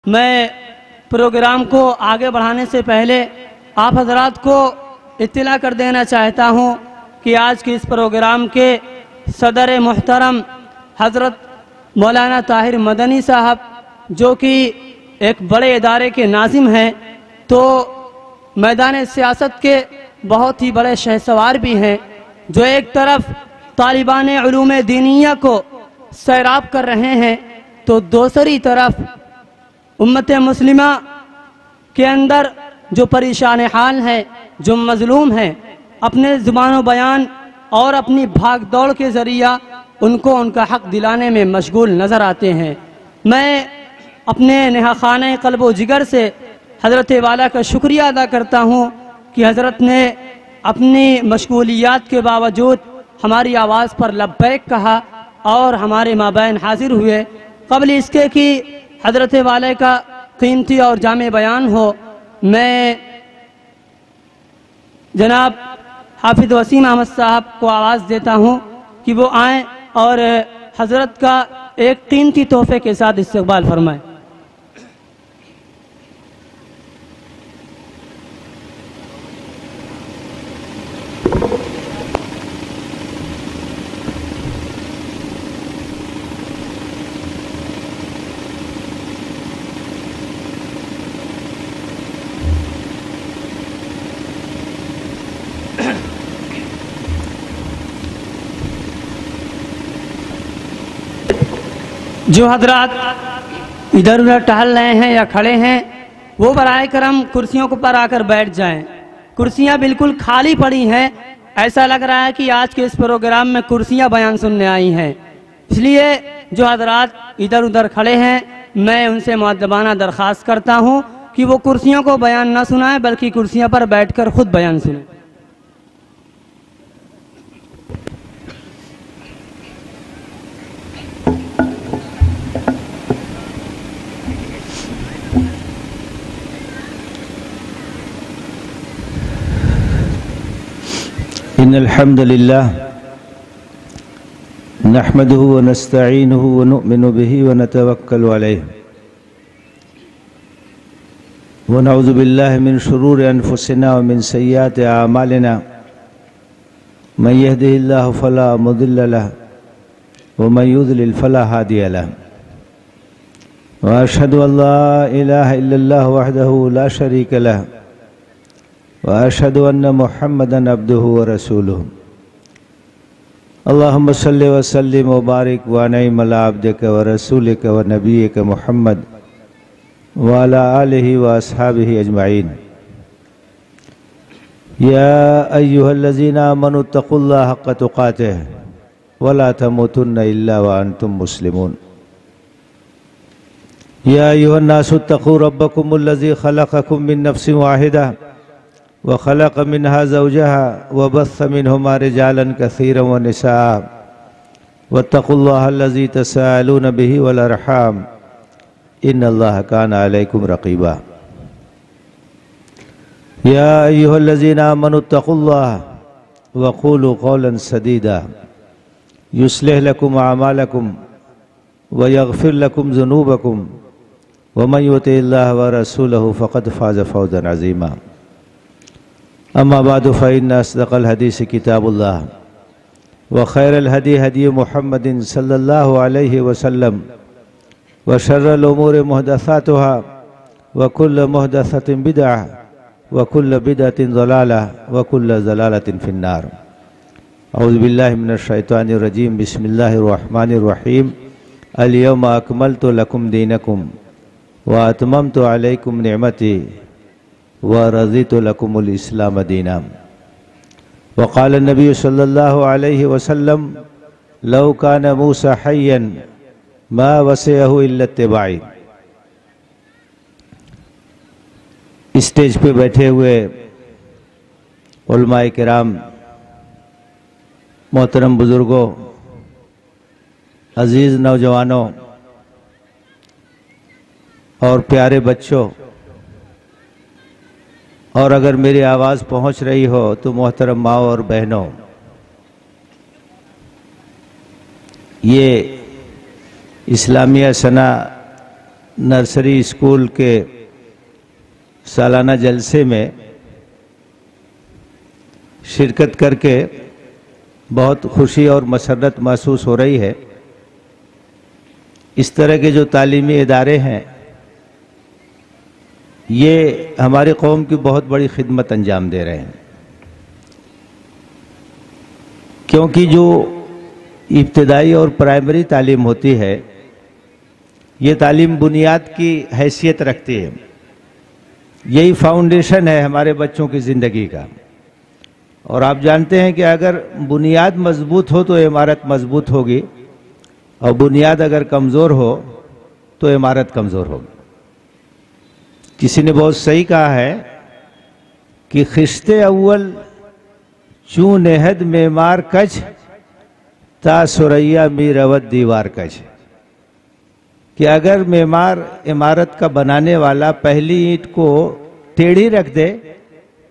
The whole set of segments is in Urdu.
میں پروگرام کو آگے بڑھانے سے پہلے آپ حضرات کو اطلاع کر دینا چاہتا ہوں کہ آج کے اس پروگرام کے صدر محترم حضرت مولانا طاہر مدنی صاحب جو کہ ایک بڑے ادارے کے ناظم ہیں، تو میدان سیاست کے بہت ہی بڑے شہسوار بھی ہیں، جو ایک طرف طالبان علوم دینیہ کو سیراب کر رہے ہیں تو دوسری طرف امت مسلمہ کے اندر جو پریشان حال ہے، جو مظلوم ہیں، اپنے زبان و بیان اور اپنی بھاگ دوڑ کے ذریعہ ان کو ان کا حق دلانے میں مشغول نظر آتے ہیں۔ میں اپنے نہا خانہ قلب و جگر سے حضرت والا کا شکریہ ادا کرتا ہوں کہ حضرت نے اپنی مشغولیات کے باوجود ہماری آواز پر لبیک کہا اور ہمارے مابین حاضر ہوئے۔ قبل اس کے کہ حضرت والے کا قیمتی اور جامع بیان ہو، میں جناب حافظ وسیم احمد صاحب کو آواز دیتا ہوں کہ وہ آئیں اور حضرت کا ایک قیمتی تحفے کے ساتھ استقبال فرمائیں۔ جو حضرات ادھر ادھر ٹہل رہے ہیں یا کھڑے ہیں وہ براہ کرم کرسیوں پر آ کر بیٹھ جائیں۔ کرسیاں بالکل خالی پڑی ہیں، ایسا لگ رہا ہے کہ آج کے اس پروگرام میں کرسیاں بیان سننے آئی ہیں۔ اس لیے جو حضرات ادھر ادھر کھڑے ہیں میں ان سے مؤدبانہ درخواست کرتا ہوں کہ وہ کرسیوں کو بیان نہ سنائیں بلکہ کرسیوں پر بیٹھ کر خود بیان سنیں۔ إن الحمد لله نحمده ونستعينه ونؤمن به ونتوكل عليه ونعوذ بالله من شرور أنفسنا ومن سيئات أعمالنا من يهده الله فلا مضل له ومن يضلل فلا هادي له وأشهد أن لا إله إلا الله وحده لا شريك له وأشهد أن محمدًا عبده ورسوله اللهم صل وسلم وبارك وأنعم على عبدك ورسولك ونبيك محمد وعلى آله وأصحابه أجمعين يا أيها الذين آمنوا اتقوا الله حق تقاته ولا تموتن إلا وأنتم مسلمون يا أيها الناس اتقوا ربكم الذي خلقكم من نفس واحدة وخلق منها زوجها وبث منهما رجالا كثيرا ونساء واتقوا الله الذي تساءلون به والأرحام إن الله كان عليكم رقيبا يا أيها الذين آمنوا اتقوا الله وقولوا قولا سديدا يصلح لكم أعمالكم ويغفر لكم ذنوبكم ومن يطع الله ورسوله فقد فاز فوزا عظيما أما بعد فإن أصدق الحديث كتاب الله وخير الهدي هدي محمد صلى الله عليه وسلم وشر الأمور محدثاتها وكل محدثة بدعة وكل بدعة ضلالة وكل ضلالة في النار أعوذ بالله من الشيطان الرجيم بسم الله الرحمن الرحيم اليوم أكملت لكم دينكم وأتممت عليكم نعمتي ورضيت لكم الإسلام دينا وقال النبي صلى الله عليه وسلم لو كان موسى حيا ما وسعه إلا اتباعي اسٹیج پہ بیٹھے ہوئے علماء کرام، محترم بزرگوں، عزیز نوجوانوں اور پیارے بچوں، اور اگر میری آواز پہنچ رہی ہو تو محترم ماؤں اور بہنوں، یہ اسلامیہ سنا نرسری اسکول کے سالانہ جلسے میں شرکت کر کے بہت خوشی اور مسرت محسوس ہو رہی ہے۔ اس طرح کے جو تعلیمی ادارے ہیں یہ ہماری قوم کی بہت بڑی خدمت انجام دے رہے ہیں، کیونکہ جو ابتدائی اور پرائمری تعلیم ہوتی ہے یہ تعلیم بنیاد کی حیثیت رکھتی ہے، یہی فاؤنڈیشن ہے ہمارے بچوں کی زندگی کا۔ اور آپ جانتے ہیں کہ اگر بنیاد مضبوط ہو تو عمارت مضبوط ہوگی، اور بنیاد اگر کمزور ہو تو عمارت کمزور ہوگی۔ کسی نے بہت صحیح کہا ہے کہ خشت اول چون نہد معمار کچ تا سریا می روت دیوار کچ، کہ اگر معمار عمارت کا بنانے والا پہلی اینٹ کو ٹیڑھی رکھ دے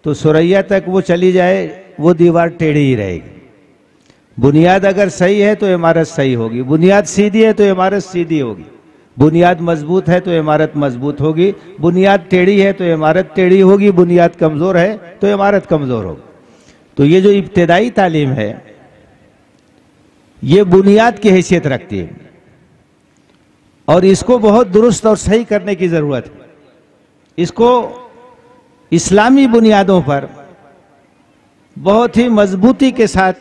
تو سریا تک وہ چلی جائے، وہ دیوار ٹیڑھی ہی رہے گی۔ بنیاد اگر صحیح ہے تو عمارت صحیح ہوگی، بنیاد سیدھی ہے تو عمارت سیدھی ہوگی، بنیاد مضبوط ہے تو عمارت مضبوط ہوگی، بنیاد ٹیڑھی ہے تو عمارت ٹیڑھی ہوگی، بنیاد کمزور ہے تو عمارت کمزور ہوگی۔ تو یہ جو ابتدائی تعلیم ہے یہ بنیاد کی حیثیت رکھتی ہے، اور اس کو بہت درست اور صحیح کرنے کی ضرورت ہے۔ اس کو اسلامی بنیادوں پر بہت ہی مضبوطی کے ساتھ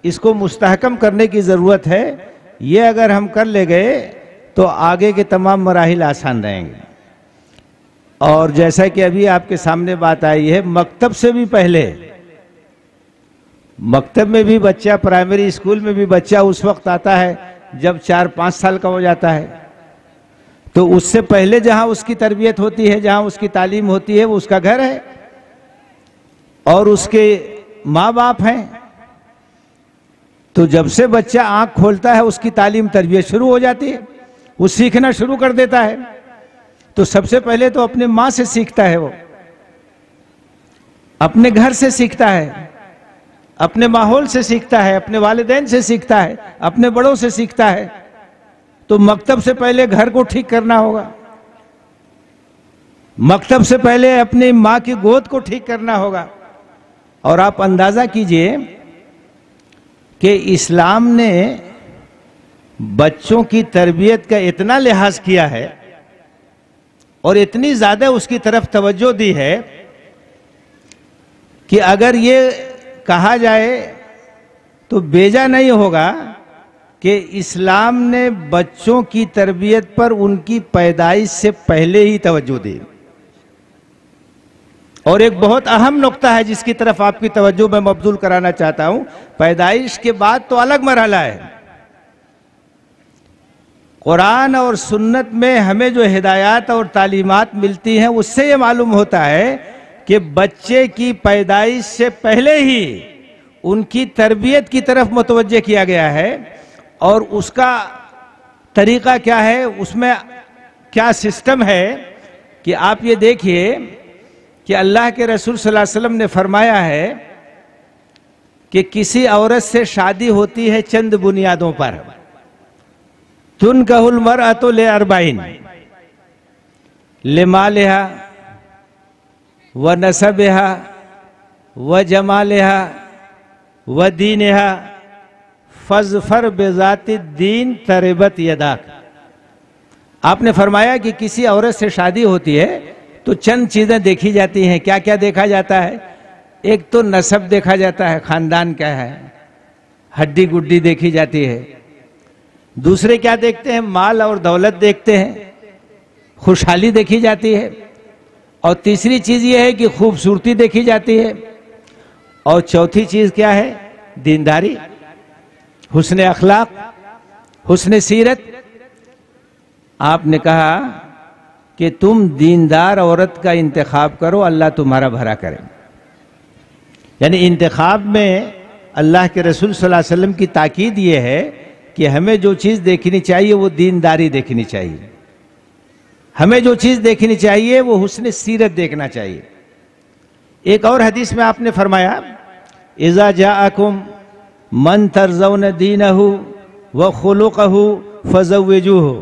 اس کو مستحکم کرنے کی ضرورت ہے۔ یہ اگر ہم کر لے گئے تو آگے کے تمام مراحل آسان رہیں گے۔ اور جیسا کہ ابھی آپ کے سامنے بات آئی ہے، مکتب سے بھی پہلے، مکتب میں بھی بچہ، پرائمری اسکول میں بھی بچہ اس وقت آتا ہے جب 4-5 سال کا ہو جاتا ہے، تو اس سے پہلے جہاں اس کی تربیت ہوتی ہے، جہاں اس کی تعلیم ہوتی ہے، وہ اس کا گھر ہے اور اس کے ماں باپ ہیں۔ تو جب سے بچہ آنکھ کھولتا ہے اس کی تعلیم تربیت شروع ہو جاتی ہے، وہ سیکھنا شروع کر دیتا ہے۔ تو سب سے پہلے تو اپنے ماں سے سیکھتا ہے، وہ اپنے گھر سے سیکھتا ہے، اپنے ماحول سے سیکھتا ہے، اپنے والدین سے سیکھتا ہے، اپنے بڑوں سے سیکھتا ہے۔ تو مکتب سے پہلے گھر کو ٹھیک کرنا ہوگا، مکتب سے پہلے اپنی ماں کی گود کو ٹھیک کرنا ہوگا۔ اور آپ اندازہ کیجئے کہ اسلام نے بچوں کی تربیت کا اتنا لحاظ کیا ہے اور اتنی زیادہ اس کی طرف توجہ دی ہے کہ اگر یہ کہا جائے تو بیجا نہیں ہوگا کہ اسلام نے بچوں کی تربیت پر ان کی پیدائش سے پہلے ہی توجہ دی۔ اور ایک بہت اہم نقطہ ہے جس کی طرف آپ کی توجہ میں مبذول کرانا چاہتا ہوں، پیدائش کے بعد تو الگ مرحلہ ہے۔ قرآن اور سنت میں ہمیں جو ہدایات اور تعلیمات ملتی ہیں اس سے یہ معلوم ہوتا ہے کہ بچے کی پیدائش سے پہلے ہی ان کی تربیت کی طرف متوجہ کیا گیا ہے، اور اس کا طریقہ کیا ہے، اس میں کیا سسٹم ہے کہ آپ یہ دیکھیے کہ اللہ کے رسول صلی اللہ علیہ وسلم نے فرمایا ہے کہ کسی عورت سے شادی ہوتی ہے چند بنیادوں پر۔ تنکح المرأۃ لاربعین، لمالہا ونسبہا وجمالہا ودینہا فاظفر بذات الدین تربت یداک۔ آپ نے فرمایا کہ کسی عورت سے شادی ہوتی ہے تو چند چیزیں دیکھی جاتی ہیں۔ کیا کیا دیکھا جاتا ہے؟ ایک تو نسب دیکھا جاتا ہے، خاندان کیا ہے، ہڈی گڈی دیکھی جاتی ہے۔ دوسرے کیا دیکھتے ہیں؟ مال اور دولت دیکھتے ہیں، خوشحالی دیکھی جاتی ہے۔ اور تیسری چیز یہ ہے کہ خوبصورتی دیکھی جاتی ہے۔ اور چوتھی چیز کیا ہے؟ دینداری، حسن اخلاق، حسن سیرت۔ آپ نے کہا کہ تم دیندار عورت کا انتخاب کرو، اللہ تمہارا بھلا کرے۔ یعنی انتخاب میں اللہ کے رسول صلی اللہ علیہ وسلم کی تاکید یہ ہے کہ ہمیں جو چیز دیکھنی چاہیے وہ دینداری دیکھنی چاہیے، ہمیں جو چیز دیکھنی چاہیے وہ حسن سیرت دیکھنا چاہیے۔ ایک اور حدیث میں آپ نے فرمایا اذا جاءکم من ترضون دینہ وخلقہ فزوجوہ،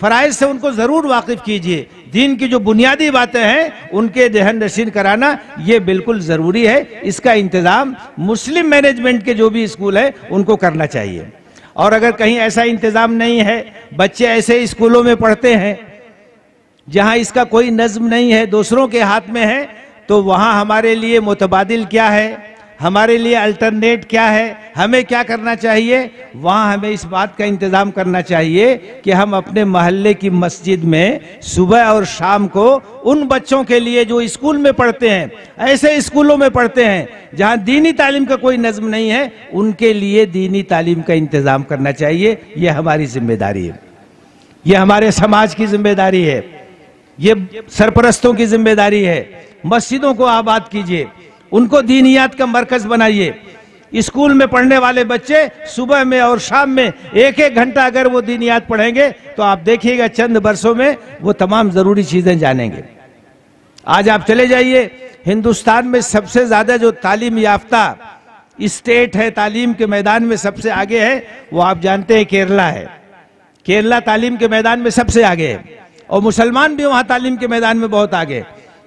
فرائض سے ان کو ضرور واقف کیجئے. دین کی جو بنیادی باتیں ہیں ان کے ذہن نشین کرانا یہ بالکل ضروری ہے. اس کا انتظام مسلم مینجمنٹ کے جو بھی اسکول ہیں ان کو کرنا چاہیے. اور اگر کہیں ایسا انتظام نہیں ہے، بچے ایسے اسکولوں میں پڑھتے ہیں جہاں اس کا کوئی نظم نہیں ہے، دوسروں کے ہاتھ میں ہے، تو وہاں ہمارے لیے متبادل کیا ہے، ہمارے لیے الٹرنیٹ کیا ہے، ہمیں کیا کرنا چاہیے؟ وہاں ہمیں اس بات کا انتظام کرنا چاہیے کہ ہم اپنے محلے کی مسجد میں صبح اور شام کو ان بچوں کے لیے جو اسکول میں پڑھتے ہیں، ایسے اسکولوں میں پڑھتے ہیں جہاں دینی تعلیم کا کوئی نظم نہیں ہے، ان کے لیے دینی تعلیم کا انتظام کرنا چاہیے. یہ ہماری ذمہ داری ہے، یہ ہمارے سماج کی ذمہ داری ہے، یہ سرپرستوں کی ذمہ داری ہے. مسجدوں کو آباد کیجئے، ان کو دینیات کا مرکز بنائیے. اسکول میں پڑھنے والے بچے صبح میں اور شام میں ایک ایک گھنٹہ اگر وہ دینیات پڑھیں گے تو آپ دیکھیے گا چند برسوں میں وہ تمام ضروری چیزیں جانیں گے. آج آپ چلے جائیے، ہندوستان میں سب سے زیادہ جو تعلیم یافتہ اسٹیٹ ہے، تعلیم کے میدان میں سب سے آگے ہے، وہ آپ جانتے ہیں کیرلا ہے. کیرلا تعلیم کے میدان میں سب سے آگے ہے، اور مسلمان بھی وہاں تعلیم کے میدان میں بہت آگے.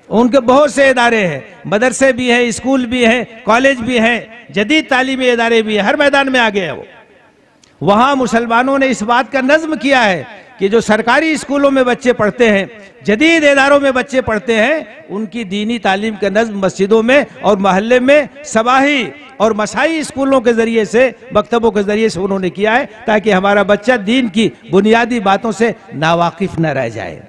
ان کے بہت سے ادارے ہیں، مدرسے بھی ہیں، اسکول بھی ہیں، کالج بھی ہیں، جدید تعلیمی ادارے بھی ہیں، ہر میدان میں آگے ہے وہ. وہاں مسلمانوں نے اس بات کا نظم کیا ہے کہ جو سرکاری اسکولوں میں بچے پڑھتے ہیں، جدید اداروں میں بچے پڑھتے ہیں، ان کی دینی تعلیم کا نظم مسجدوں میں اور محلے میں صباحی اور مسائی اسکولوں کے ذریعے سے، مکتبوں کے ذریعے سے انہوں نے کیا ہے، تاکہ ہمارا بچہ دین کی بنیادی باتوں سے ناواقف نہ رہ جائے،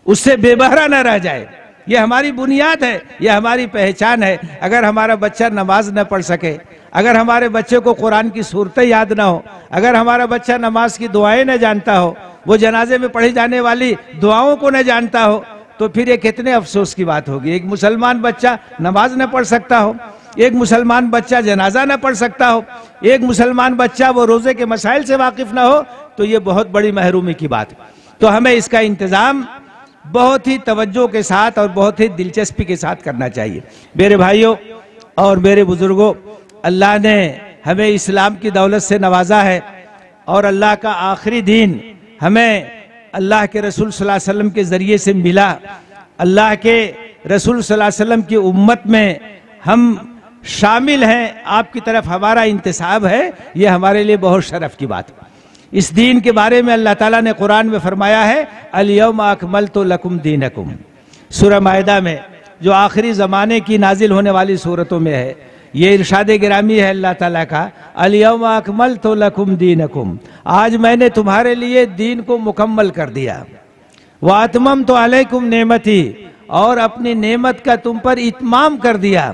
اس سے بے بہرا نہ رہ جائے. یہ ہماری بنیاد ہے، یہ ہماری پہچان ہے. اگر ہمارا بچہ نماز نہ پڑھ سکے، اگر ہمارے بچے کو قرآن کی صورتیں یاد نہ ہو، اگر ہمارا بچہ نماز کی دعائیں نہ جانتا ہو، وہ جنازے میں پڑھی جانے والی دعاؤں کو نہ جانتا ہو، تو پھر یہ کتنے افسوس کی بات ہوگی. ایک مسلمان بچہ نماز نہ پڑھ سکتا ہو، ایک مسلمان بچہ جنازہ نہ پڑھ سکتا ہو، ایک مسلمان بچہ وہ روزے کے مسائل سے واقف نہ ہو، تو یہ بہت بڑی محرومی کی بات ہے. تو ہمیں اس کا انتظام بہت ہی توجہ کے ساتھ اور بہت ہی دلچسپی کے ساتھ کرنا چاہیے. میرے بھائیوں اور میرے بزرگوں، اللہ نے ہمیں اسلام کی دولت سے نوازا ہے، اور اللہ کا آخری دین ہمیں اللہ کے رسول صلی اللہ علیہ وسلم کے ذریعے سے ملا. اللہ کے رسول صلی اللہ علیہ وسلم کی امت میں ہم شامل ہیں، آپ کی طرف ہمارا انتساب ہے، یہ ہمارے لیے بہت شرف کی بات ہے. اس دین کے بارے میں اللہ تعالیٰ نے قرآن میں فرمایا ہے، الیوم اکملت لکم دینکم. سورہ مائدہ میں جو آخری زمانے کی نازل ہونے والی صورتوں میں ہے، یہ ارشاد گرامی ہے اللہ تعالیٰ کا، الیوم اکملت لکم دینکم، آج میں نے تمہارے لیے دین کو مکمل کر دیا. واتممت علیکم نعمتی، اور اپنی نعمت کا تم پر اتمام کر دیا.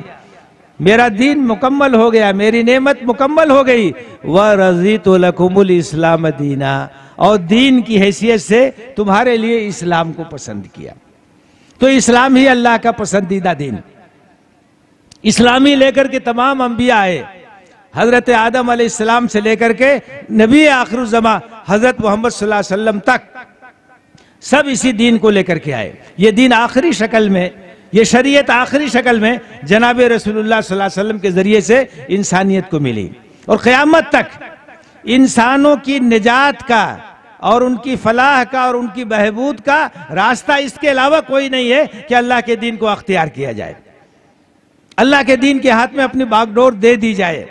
میرا دین مکمل ہو گیا، میری نعمت مکمل ہو گئی. وَرَضِيتُ لَكُمُ الْإِسْلَامَ دِينًا، اور دین کی حیثیت سے تمہارے لیے اسلام کو پسند کیا. تو اسلام ہی اللہ کا پسندیدہ دین. اسلامی لے کر کے تمام انبیاء آئے، حضرت آدم علیہ السلام سے لے کر کے نبی آخر الزمان حضرت محمد صلی اللہ علیہ وسلم تک، سب اسی دین کو لے کر کے آئے. یہ دین آخری شکل میں، یہ شریعت آخری شکل میں جناب رسول اللہ صلی اللہ علیہ وسلم کے ذریعے سے انسانیت کو ملی، اور قیامت تک انسانوں کی نجات کا اور ان کی فلاح کا اور ان کی بہبود کا راستہ اس کے علاوہ کوئی نہیں ہے کہ اللہ کے دین کو اختیار کیا جائے، اللہ کے دین کے ہاتھ میں اپنی باغ ڈور دے دی جائے،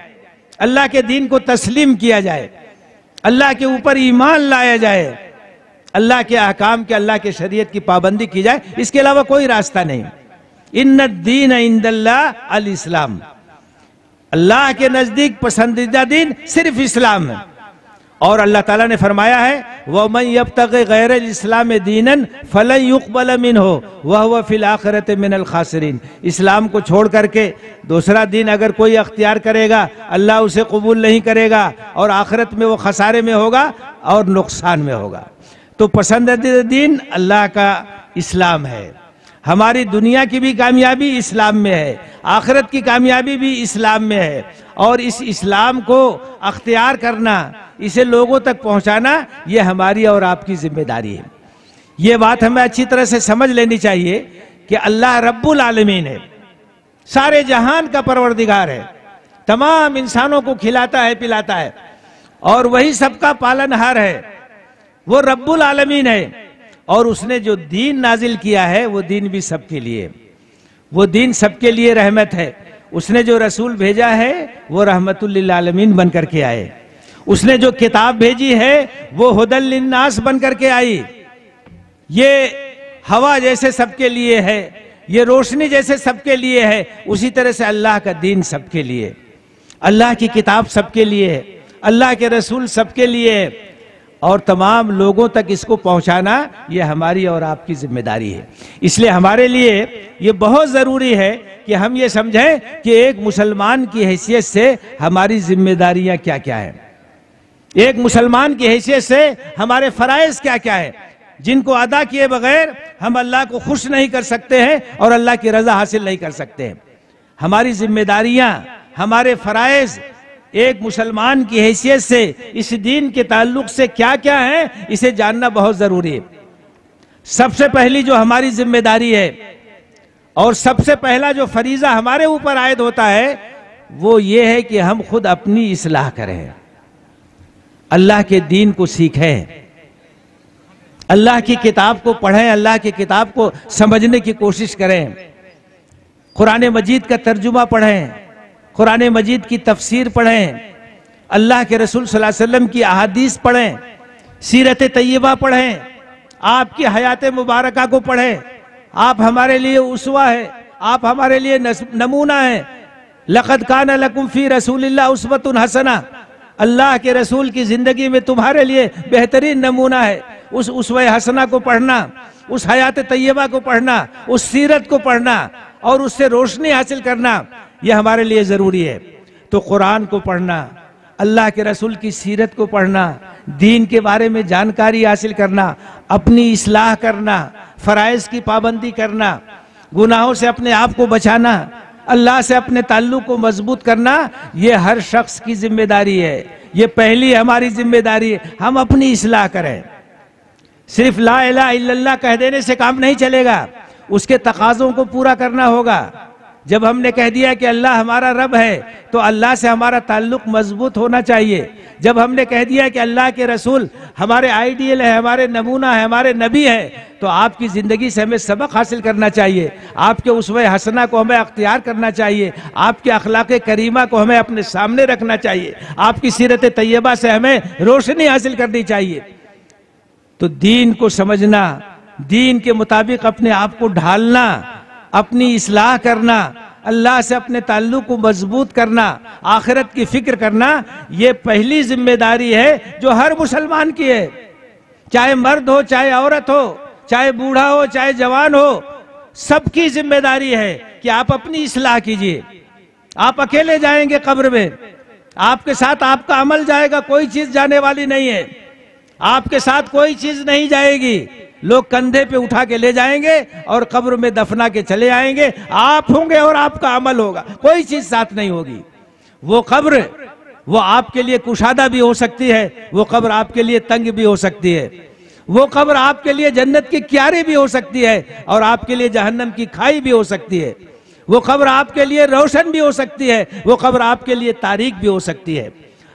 اللہ کے دین کو تسلیم کیا جائے، اللہ کے اوپر ایمان لایا جائے، اللہ کے احکام کے، اللہ کے شریعت کی پابندی کی جائے. اس کے علاوہ کوئی راستہ نہیں. ان الدین عند اللہ الاسلام، اللہ کے نزدیک پسندیدہ دین صرف اسلام ہے. اور اللہ تعالیٰ نے فرمایا ہے وَمَن يَبْتَغِ غَيْرَ الْإِسْلَامِ دِينًا فَلَن يُقْبَلَ مِنْهُ وَهُوَ فِي الْآخِرَةِ مِنَ الْخَاسِرِينَ. اسلام کو چھوڑ کر کے دوسرا دین اگر کوئی اختیار کرے گا، اللہ اسے قبول نہیں کرے گا، اور آخرت میں وہ خسارے میں ہوگا اور نقصان میں ہوگا. تو پسندیدہ دین اللہ کا اسلام ہے. ہماری دنیا کی بھی کامیابی اسلام میں ہے، آخرت کی کامیابی بھی اسلام میں ہے. اور اس اسلام کو اختیار کرنا، اسے لوگوں تک پہنچانا، یہ ہماری اور آپ کی ذمہ داری ہے. یہ بات ہمیں اچھی طرح سے سمجھ لینی چاہیے کہ اللہ رب العالمین ہے، سارے جہان کا پروردگار ہے، تمام انسانوں کو کھلاتا ہے، پلاتا ہے، اور وہی سب کا پالن ہار ہے. وہ رب العالمین ہے، اور اس نے جو دین نازل کیا ہے وہ دین بھی سب کے لیے، وہ دین سب کے لیے رحمت ہے۔ اس نے جو رسول بھیجا ہے وہ رحمت للعالمین بن کر کے آئے، اس نے جو کتاب بھیجی ہے وہ ہدی للناس بن کر کے آئی۔ یہ ہوا جیسے سب کے لیے ہے، یہ روشنی جیسے سب کے لیے ہے، اسی طرح سے اللہ کا دین سب کے لیے، اللہ کی کتاب سب کے لیے ہے، اللہ کے رسول سب کے لیے ہے، اور تمام لوگوں تک اس کو پہنچانا یہ ہماری اور آپ کی ذمہ داری ہے۔ اس لیے ہمارے لیے یہ بہت ضروری ہے کہ ہم یہ سمجھیں کہ ایک مسلمان کی حیثیت سے ہماری ذمہ داریاں کیا کیا ہیں، ایک مسلمان کی حیثیت سے ہمارے فرائض کیا کیا ہے، جن کو ادا کیے بغیر ہم اللہ کو خوش نہیں کر سکتے ہیں اور اللہ کی رضا حاصل نہیں کر سکتے ہیں۔ ہماری ذمہ داریاں، ہمارے فرائض ایک مسلمان کی حیثیت سے اس دین کے تعلق سے کیا کیا ہے، اسے جاننا بہت ضروری ہے۔ سب سے پہلی جو ہماری ذمہ داری ہے اور سب سے پہلا جو فریضہ ہمارے اوپر عائد ہوتا ہے وہ یہ ہے کہ ہم خود اپنی اصلاح کریں، اللہ کے دین کو سیکھیں، اللہ کی کتاب کو پڑھیں، اللہ کی کتاب کو سمجھنے کی کوشش کریں، قرآن مجید کا ترجمہ پڑھیں، قرآن مجید کی تفسیر پڑھیں، اللہ کے رسول صلی اللہ علیہ وسلم کی احادیث پڑھیں، سیرت طیبہ پڑھیں، آپ کی حیات مبارکہ کو پڑھیں۔ آپ ہمارے لیے اسوہ ہے، آپ ہمارے لیے نمونہ ہیں۔ لَقَدْ كَانَ لَكُمْ فِي رَسُولِ اللَّهِ أُسْوَةٌ حَسَنَةٌ، اللہ کے رسول کی زندگی میں تمہارے لیے بہترین نمونہ ہے۔ اس اسوہ حسنہ کو پڑھنا، اس حیات طیبہ کو پڑھنا، اس سیرت کو پڑھنا اور اس سے روشنی حاصل کرنا، یہ ہمارے لیے ضروری ہے۔ تو قرآن کو پڑھنا، اللہ کے رسول کی سیرت کو پڑھنا، دین کے بارے میں جانکاری حاصل کرنا، اپنی اصلاح کرنا، فرائض کی پابندی کرنا، گناہوں سے اپنے آپ کو بچانا، اللہ سے اپنے تعلق کو مضبوط کرنا، یہ ہر شخص کی ذمہ داری ہے۔ یہ پہلی ہماری ذمہ داری ہے، ہم اپنی اصلاح کریں۔ صرف لا الہ الا اللہ کہہ دینے سے کام نہیں چلے گا، اس کے تقاضوں کو پورا کرنا ہوگا۔ جب ہم نے کہہ دیا کہ اللہ ہمارا رب ہے تو اللہ سے ہمارا تعلق مضبوط ہونا چاہیے۔ جب ہم نے کہہ دیا کہ اللہ کے رسول ہمارے آئیڈیل ہے، ہمارے نمونہ ہے، ہمارے نبی ہے، تو آپ کی زندگی سے ہمیں سبق حاصل کرنا چاہیے، آپ کے اسوہ حسنہ کو ہمیں اختیار کرنا چاہیے، آپ کے اخلاق کریمہ کو ہمیں اپنے سامنے رکھنا چاہیے، آپ کی سیرت طیبہ سے ہمیں روشنی حاصل کرنی چاہیے۔ تو دین کو سمجھنا، دین کے مطابق اپنے آپ کو ڈھالنا، اپنی اصلاح کرنا، اللہ سے اپنے تعلق کو مضبوط کرنا، آخرت کی فکر کرنا، یہ پہلی ذمہ داری ہے جو ہر مسلمان کی ہے، چاہے مرد ہو، چاہے عورت ہو، چاہے بوڑھا ہو، چاہے جوان ہو، سب کی ذمہ داری ہے کہ آپ اپنی اصلاح کیجئے۔ آپ اکیلے جائیں گے قبر میں، آپ کے ساتھ آپ کا عمل جائے گا، کوئی چیز جانے والی نہیں ہے، آپ کے ساتھ کوئی چیز نہیں جائے گی، لوگ کندھے پہ اٹھا کے لے جائیں گے اور قبر میں دفنا کے چلے آئیں گے، آپ ہوں گے اور آپ کا عمل ہوگا، کوئی چیز ساتھ نہیں ہوگی۔ وہ قبر، وہ آپ کے لیے کشادہ بھی ہو سکتی ہے، وہ قبر آپ کے لیے تنگ بھی ہو سکتی ہے، وہ قبر آپ کے لیے جنت کی کیاری بھی ہو سکتی ہے اور آپ کے لیے جہنم کی کھائی بھی ہو سکتی ہے، وہ قبر آپ کے لیے روشن بھی ہو سکتی ہے، وہ قبر آپ کے لیے تاریک بھی ہو سکتی ہے۔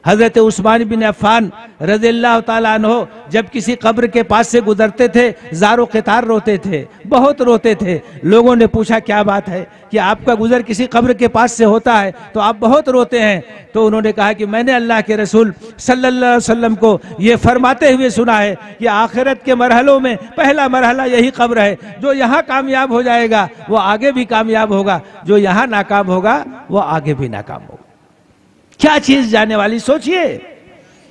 حضرت عثمان بن عفان رضی اللہ تعالیٰ عنہ جب کسی قبر کے پاس سے گزرتے تھے، زار و قطار روتے تھے، بہت روتے تھے۔ لوگوں نے پوچھا کیا بات ہے کہ آپ کا گزر کسی قبر کے پاس سے ہوتا ہے تو آپ بہت روتے ہیں؟ تو انہوں نے کہا کہ میں نے اللہ کے رسول صلی اللہ علیہ وسلم کو یہ فرماتے ہوئے سنا ہے کہ آخرت کے مرحلوں میں پہلا مرحلہ یہی قبر ہے، جو یہاں کامیاب ہو جائے گا وہ آگے بھی کامیاب ہوگا، جو یہاں ناکام ہوگا وہ آگے بھی ناکام ہوگا۔ کیا چیز جانے والی، سوچئے۔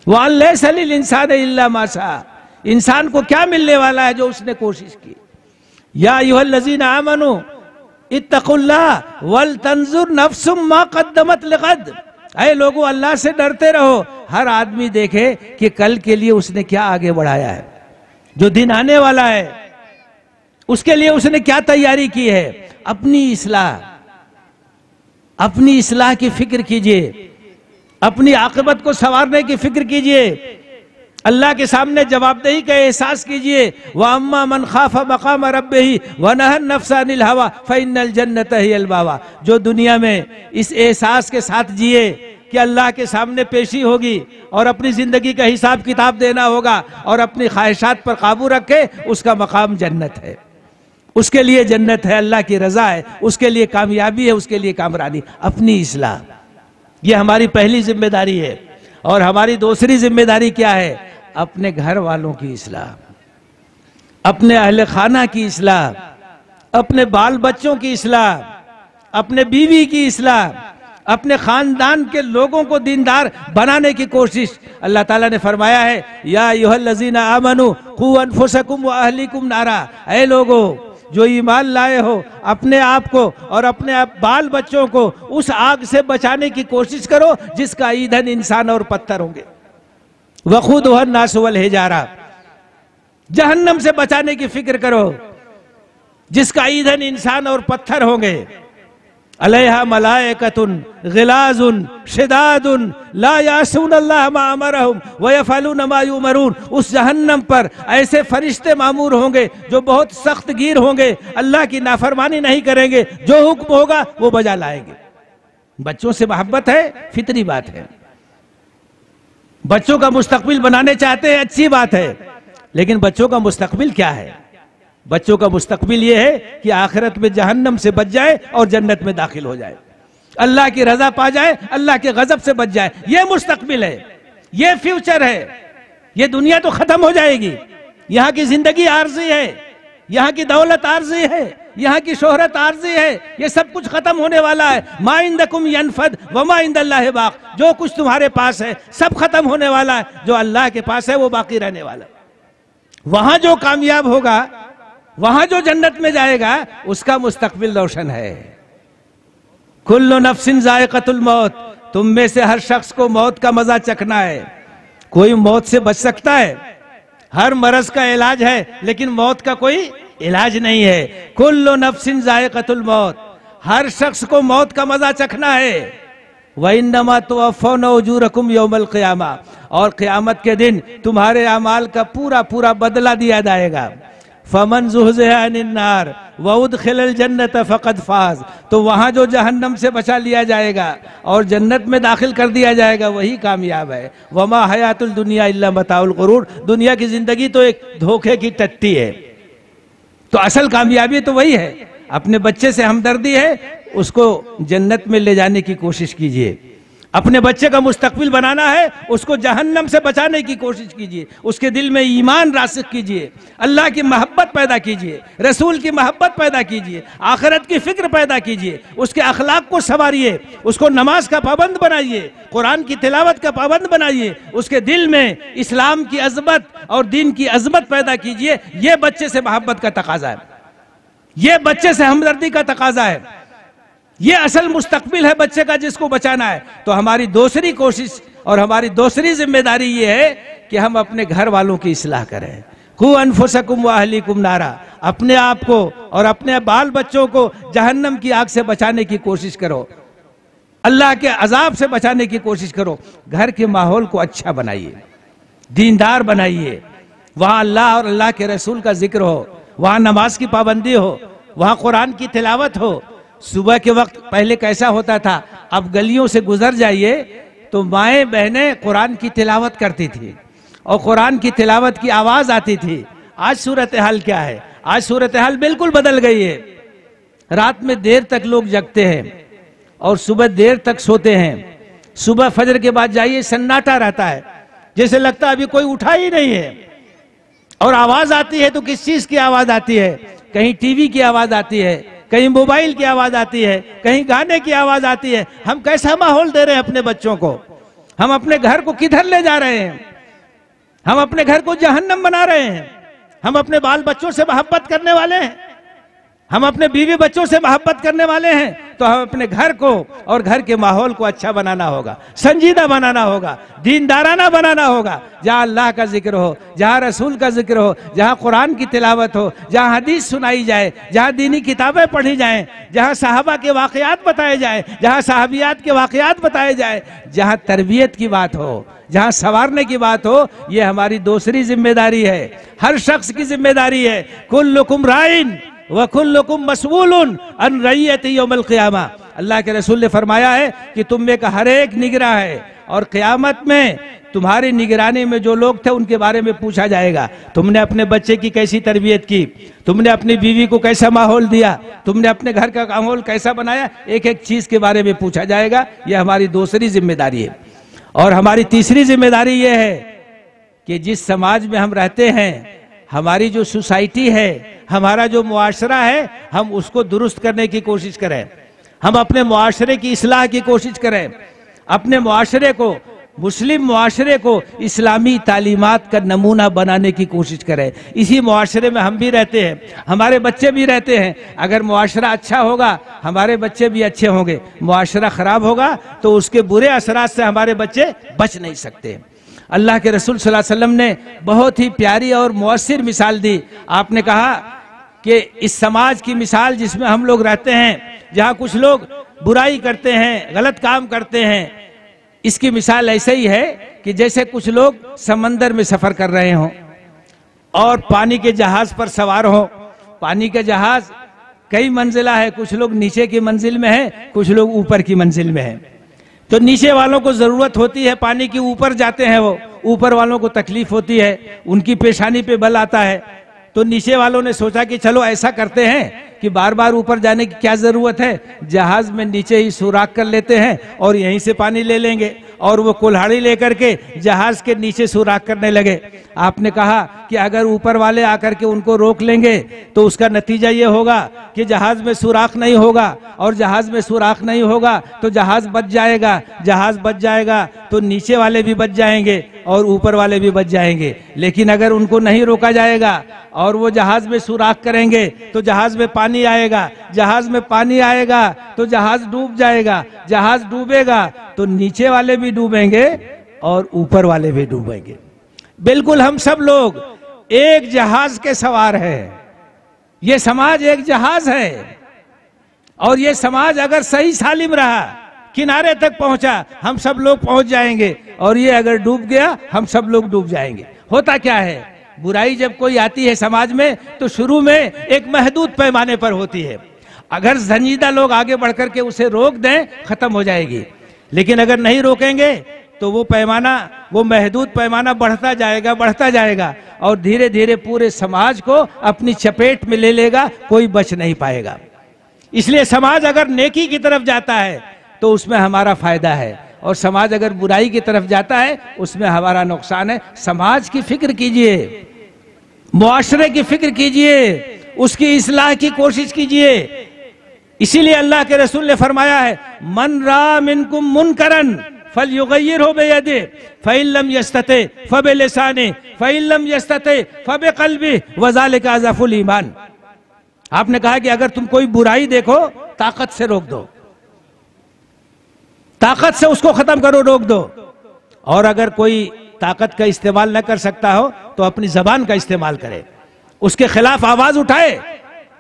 وَأَن لَيْسَ لِلْإِنسَانِ إِلَّا مَا سَعَىٰ، انسان کو کیا ملنے والا ہے جو اس نے کوشش کی۔ یا ایھا الذین آمنوا اتقوا اللہ وَلْتَنظُرْ نَفْسٌ مَا قَدَّمَتْ لِغَدٍ، اے لوگو اللہ سے ڈرتے رہو، ہر آدمی دیکھے کہ کل کے لیے اس نے کیا آگے بڑھایا ہے، جو دن آنے والا ہے اس کے لیے اس نے کیا تیاری کی ہے۔ اپنی اصلاح کی فکر کیجئے، اپنی عاقبت کو سنوارنے کی فکر کیجئے، اللہ کے سامنے جواب دہی کا احساس کیجئے۔ وَأَمَّا مَنْ خَافَ مَقَامَ رَبِّهِ وَنَهَى النَّفْسَ عَنِ الْهَوَىٰ فَإِنَّ الْجَنَّةَ هِيَ الْمَأْوَىٰ، جو دنیا میں اس احساس کے ساتھ جیے کہ اللہ کے سامنے پیشی ہوگی اور اپنی زندگی کا حساب کتاب دینا ہوگا اور اپنی خواہشات پر قابو رکھے، اس کا مقام جنت ہے، اس کے لیے جنت ہے، اللہ کی رضا ہے، اس کے لیے کامیابی ہے، اس کے لیے کامرانی۔ اپنی اصلاح یہ ہماری پہلی ذمہ داری ہے۔ اور ہماری دوسری ذمہ داری کیا ہے؟ اپنے گھر والوں کی اصلاح، اپنے اہل خانہ کی اصلاح، اپنے بال بچوں کی اصلاح، اپنے بیوی کی اصلاح، اپنے خاندان کے لوگوں کو دیندار بنانے کی کوشش۔ اللہ تعالیٰ نے فرمایا ہے یا ایھا الذین آمنوا قوا انفسکم واہلیکم نارا، اے لوگو جو ایمان لائے ہو، اپنے آپ کو اور اپنے بال بچوں کو اس آگ سے بچانے کی کوشش کرو جس کا ایندھن انسان اور پتھر ہوں گے۔ وقودھا الناس والحجارہ، جہنم سے بچانے کی فکر کرو جس کا ایندھن انسان اور پتھر ہوں گے۔ علیہا ملائکۃ غلاظ شداد لا یعصون اللہ ما امرہم ویفعلون ما یؤمرون، اس جہنم پر ایسے فرشتے مامور ہوں گے جو بہت سخت گیر ہوں گے، اللہ کی نافرمانی نہیں کریں گے، جو حکم ہوگا وہ بجا لائیں گے۔ بچوں سے محبت ہے، فطری بات ہے، بچوں کا مستقبل بنانے چاہتے ہیں، اچھی بات ہے، لیکن بچوں کا مستقبل کیا ہے؟ بچوں کا مستقبل یہ ہے کہ آخرت میں جہنم سے بچ جائے اور جنت میں داخل ہو جائے، اللہ کی رضا پا جائے، اللہ کے غضب سے بچ جائے۔ یہ مستقبل ہے، یہ فیوچر ہے۔ یہ دنیا تو ختم ہو جائے گی، یہاں کی زندگی عارضی ہے، یہاں کی دولت عارضی ہے، یہاں کی شہرت عارضی ہے، یہ سب کچھ ختم ہونے والا ہے۔ ما عندکم ینفد وما عند اللہ باق، جو کچھ تمہارے پاس ہے سب ختم ہونے والا ہے، جو اللہ کے پاس ہے وہ باقی رہنے والا ہے۔ وہاں جو کامیاب ہوگا، وہاں جو جنت میں جائے گا، اس کا مستقبل روشن ہے۔ کل نفس ذائقۃ الموت، تم میں سے ہر شخص کو موت کا مزہ چکھنا ہے۔ کوئی موت سے بچ سکتا ہے؟ ہر مرض کا علاج ہے لیکن موت کا کوئی علاج نہیں ہے۔ کل نفس ذائقۃ الموت، ہر شخص کو موت کا مزہ چکھنا ہے۔ وَإِنَّمَا تُوَفَّوْنَ أُجُورَكُمْ يَوْمَ الْقِيَامَةِ، اور قیامت کے دن تمہارے اعمال کا پورا بدلہ دیا جائے گا۔ فَمَنْ زُحْزِحَ عَنِ النَّارِ وَأُدْخِلَ الْجَنَّةَ فَقَدْ فَازَ، تو وہاں جو جہنم سے بچا لیا جائے گا اور جنت میں داخل کر دیا جائے گا وہی کامیاب ہے۔ وَمَا حَيَاةُ الدُّنْيَا إِلَّا مَتَاعُ الْغُرُورِ، دنیا کی زندگی تو ایک دھوکے کی ٹٹی ہے۔ تو اصل کامیابی تو وہی ہے۔ اپنے بچے سے ہمدردی ہے، اس کو جنت میں لے جانے کی کوشش کیجئے۔ اپنے بچے کا مستقبل بنانا ہے، اس کو جہنم سے بچانے کی کوشش کیجئے، اس کے دل میں ایمان راسخ کیجئے، اللہ کی محبت پیدا کیجئے، رسول کی محبت پیدا کیجئے، آخرت کی فکر پیدا کیجئے، اس کے اخلاق کو سنواریے، اس کو نماز کا پابند بنائیے، قرآن کی تلاوت کا پابند بنائیے، اس کے دل میں اسلام کی عظمت اور دین کی عظمت پیدا کیجئے۔ یہ بچے سے محبت کا تقاضا ہے، یہ بچے سے ہمدردی کا تقاضا ہے، یہ اصل مستقبل ہے بچے کا جس کو بچانا ہے۔ تو ہماری دوسری کوشش اور ہماری دوسری ذمہ داری یہ ہے کہ ہم اپنے گھر والوں کی اصلاح کریں۔ قوا انفسکم واہلیکم نارا، اپنے آپ کو اور اپنے بال بچوں کو جہنم کی آگ سے بچانے کی کوشش کرو، اللہ کے عذاب سے بچانے کی کوشش کرو۔ گھر کے ماحول کو اچھا بنائیے، دیندار بنائیے، وہاں اللہ اور اللہ کے رسول کا ذکر ہو، وہاں نماز کی پابندی ہو، وہاں قرآن کی تلاوت ہو۔ صبح کے وقت پہلے کیسا ہوتا تھا، اب گلیوں سے گزر جائیے تو مائیں بہنیں قرآن کی تلاوت کرتی تھی اور قرآن کی تلاوت کی آواز آتی تھی۔ آج صورتحال کیا ہے؟ آج صورتحال بالکل بدل گئی ہے۔ رات میں دیر تک لوگ جگتے ہیں اور صبح دیر تک سوتے ہیں۔ صبح فجر کے بعد جائیے سناٹا رہتا ہے، جیسے لگتا ہے ابھی کوئی اٹھا ہی نہیں ہے، اور آواز آتی ہے تو کس چیز کی آواز آتی ہے؟ کہیں ٹی وی کی آواز آتی ہے، کہیں موبائل کی آواز آتی ہے، کہیں گانے کی آواز آتی ہے۔ ہم کیسا ماحول دے رہے ہیں اپنے بچوں کو؟ ہم اپنے گھر کو کدھر لے جا رہے ہیں؟ ہم اپنے گھر کو جہنم بنا رہے ہیں۔ ہم اپنے بال بچوں سے محبت کرنے والے ہیں، ہم اپنے بیوی بچوں سے محبت کرنے والے ہیں، تو ہم اپنے گھر کو اور گھر کے ماحول کو اچھا بنانا ہوگا، سنجیدہ بنانا ہوگا، دیندارانہ بنانا ہوگا، جہاں اللہ کا ذکر ہو، جہاں رسول کا ذکر ہو، جہاں قرآن کی تلاوت ہو، جہاں حدیث سنائی جائے، جہاں دینی کتابیں پڑھی جائیں، جہاں صحابہ کے واقعات بتائے جائیں، جہاں صحابیات کے واقعات بتائے جائیں، جہاں تربیت کی بات ہو، جہاں سنوارنے کی بات ہو۔ یہ ہماری دوسری ذمہ داری ہے، ہر شخص کی ذمہ داری ہے۔ کلکم رائن وَكُلُّكُمْ مَسْئُولٌ عَنْ رَعِيَّتِهِ يَوْمَ الْقِيَامَةِ، اللہ کے رسول نے فرمایا ہے کہ تم میں کا ہر ایک نگراں ہے، اور قیامت میں تمہاری نگرانی میں جو لوگ تھے ان کے بارے میں پوچھا جائے گا، تم نے اپنے بچے کی کیسی تربیت کی، تم نے اپنی بیوی کو کیسا ماحول دیا، تم نے اپنے گھر کا ماحول کیسا بنایا، ایک ایک چیز کے بارے میں پوچھا جائے گا۔ یہ ہماری دوسری ذمہ داری ہے۔ اور ہماری تیسری ذمہ داری یہ ہے کہ جس سماج میں ہم رہتے ہیں، ہماری جو سوسائٹی ہے، ہمارا جو معاشرہ ہے، ہم اس کو درست کرنے کی کوشش کریں، ہم اپنے معاشرے کی اصلاح کی کوشش کریں، اپنے معاشرے کو، مسلم معاشرے کو اسلامی تعلیمات کا نمونہ بنانے کی کوشش کریں۔ اسی معاشرے میں ہم بھی رہتے ہیں، ہمارے بچے بھی رہتے ہیں۔ اگر معاشرہ اچھا ہوگا ہمارے بچے بھی اچھے ہوں گے، معاشرہ خراب ہوگا تو اس کے برے اثرات سے ہمارے بچے بچ نہیں سکتے۔ اللہ کے رسول صلی اللہ علیہ وسلم نے بہت ہی پیاری اور مؤثر مثال دی۔ آپ نے کہا کہ اس سماج کی مثال جس میں ہم لوگ رہتے ہیں، جہاں کچھ لوگ برائی کرتے ہیں، غلط کام کرتے ہیں، اس کی مثال ایسے ہی ہے کہ جیسے کچھ لوگ سمندر میں سفر کر رہے ہوں اور پانی کے جہاز پر سوار ہوں۔ پانی کا جہاز کئی منزلہ ہے، کچھ لوگ نیچے کی منزل میں ہیں، کچھ لوگ اوپر کی منزل میں ہیں۔ تو نیچے والوں کو ضرورت ہوتی ہے پانی کی، اوپر جاتے ہیں، وہ اوپر والوں کو تکلیف ہوتی ہے، ان کی پیشانی پہ بل آتا ہے۔ تو نیچے والوں نے سوچا کہ چلو ایسا کرتے ہیں کہ بار بار اوپر جانے کی کیا ضرورت ہے، جہاز میں نیچے ہی سوراخ کر لیتے ہیں اور یہیں سے پانی لے لیں گے۔ اور وہ کلہاڑی لے کر کے جہاز کے نیچے سوراخ کرنے لگے۔ آپ نے کہا کہ اگر اوپر والے آ کر کے ان کو روک لیں گے تو اس کا نتیجہ یہ ہوگا کہ جہاز میں سوراخ نہیں ہوگا، اور جہاز میں سوراخ نہیں ہوگا تو جہاز بچ جائے گا، جہاز بچ جائے گا تو نیچے والے بھی بچ جائیں گے اور اوپر والے بھی بچ جائیں گے۔ لیکن اگر ان کو نہیں روکا جائے گا اور وہ جہاز میں سوراخ کریں گے تو جہاز میں پانی آئے گا، جہاز میں پانی آئے گا تو جہاز ڈوب جائے گا، جہاز ڈوبے گا تو نیچے والے بھی ڈوبیں گے اور اوپر والے بھی ڈوبیں گے۔ بالکل ہم سب لوگ ایک جہاز کے سوار ہیں۔ یہ سماج ایک جہاز ہے، اور یہ سماج اگر صحیح سالم رہا، کنارے تک پہنچا، ہم سب لوگ پہنچ جائیں گے، اور یہ اگر ڈوب گیا ہم سب لوگ ڈوب جائیں گے۔ ہوتا کیا ہے، برائی جب کوئی آتی ہے سماج میں تو شروع میں ایک محدود پیمانے پر ہوتی ہے۔ اگر سنجیدہ لوگ آگے بڑھ کر کے اسے روک دیں ختم ہو جائے گی، لیکن اگر نہیں روکیں گے تو وہ پیمانہ، وہ محدود پیمانہ بڑھتا جائے گا اور دھیرے دھیرے پورے سماج کو اپنی چپیٹ میں لے لے گا، کوئی بچ نہیں پائے گا۔ اس لیے سماج اگر نیکی کی طرف جاتا ہے تو اس میں ہمارا فائدہ ہے، اور سماج اگر برائی کی طرف جاتا ہے اس میں ہمارا نقصان ہے۔ سماج کی فکر کیجئے، معاشرے کی فکر کیجئے، اس کی اصلاح کی کوشش کیجئے۔ اسی لیے اللہ کے رسول نے فرمایا ہے، من را منکم منکرن فلیغیرہ بیدہ فإن لم یستطع فبلسانہ فإن لم یستطع فبقلبہ وذلک اضعف الایمان۔ آپ نے کہا کہ اگر تم کوئی برائی دیکھو طاقت سے روک دو، طاقت سے اس کو ختم کرو، روک دو۔ اور اگر کوئی طاقت کا استعمال نہ کر سکتا ہو تو اپنی زبان کا استعمال کرے، اس کے خلاف آواز اٹھائے۔